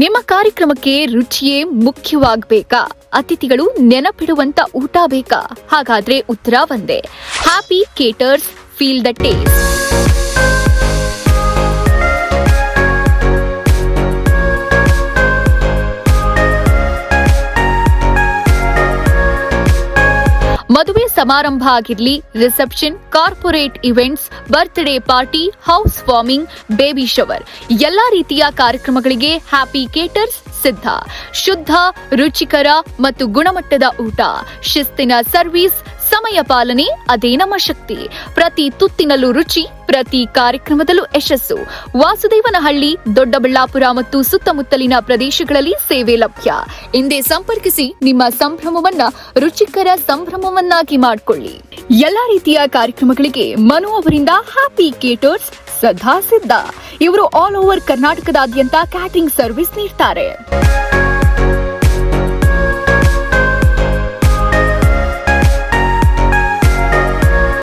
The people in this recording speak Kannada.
ನಿಮ್ಮ ಕಾರ್ಯಕ್ರಮಕ್ಕೆ ರುಚಿಯೇ ಮುಖ್ಯವಾಗಬೇಕಾ? ಅತಿಥಿಗಳು ನೆನಪಿಡುವಂತ ಊಟ ಬೇಕಾ? ಹಾಗಾದ್ರೆ ಉತ್ತರ ಒಂದೇ. Happy caters, feel the taste. ಮದುವೆ ಸಮಾರಂಭ ಆಗಿರ್ಲಿ, reception, corporate events, birthday party, house warming, baby shower ಎಲ್ಲಾ ರೀತಿಯ ಕಾರ್ಯಕ್ರಮಗಳಿಗೆ ಹ್ಯಾಪಿ ಕೇಟರ್ಸ್ ಸಿದ್ಧ. ಶುದ್ಧ, ರುಚಿಕರ ಮತ್ತು ಗುಣಮಟ್ಟದ ಊಟ, ಶಿಸ್ತಿನ ಸರ್ವಿಸ್, ಸಮಯ ಪಾಲನೆ ಅದೇ ನಮ್ಮ ಶಕ್ತಿ. ಪ್ರತಿ ತುತ್ತಿನಲ್ಲೂ ರುಚಿ, ಪ್ರತಿ ಕಾರ್ಯಕ್ರಮದಲ್ಲೂ ಯಶಸ್ಸು. ವಾಸುದೇವನಹಳ್ಳಿ, ದೊಡ್ಡಬಳ್ಳಾಪುರ ಮತ್ತು ಸುತ್ತಮುತ್ತಲಿನ ಪ್ರದೇಶಗಳಲ್ಲಿ ಸೇವೆ ಲಭ್ಯ. ಇಂದೇ ಸಂಪರ್ಕಿಸಿ, ನಿಮ್ಮ ಸಂಭ್ರಮವನ್ನ ರುಚಿಕರ ಸಂಭ್ರಮವನ್ನಾಗಿ ಮಾಡಿಕೊಳ್ಳಿ. ಎಲ್ಲಾ ರೀತಿಯ ಕಾರ್ಯಕ್ರಮಗಳಿಗೆ ಮನು ಅವರಿಂದ ಹ್ಯಾಪಿ ಕೇಟರ್ಸ್ ಸದಾ ಸಿದ್ಧ. ಇವರು ಆಲ್ ಓವರ್ ಕರ್ನಾಟಕದಾದ್ಯಂತ ಕ್ಯಾಟರಿಂಗ್ ಸರ್ವಿಸ್ ನೀಡ್ತಾರೆ.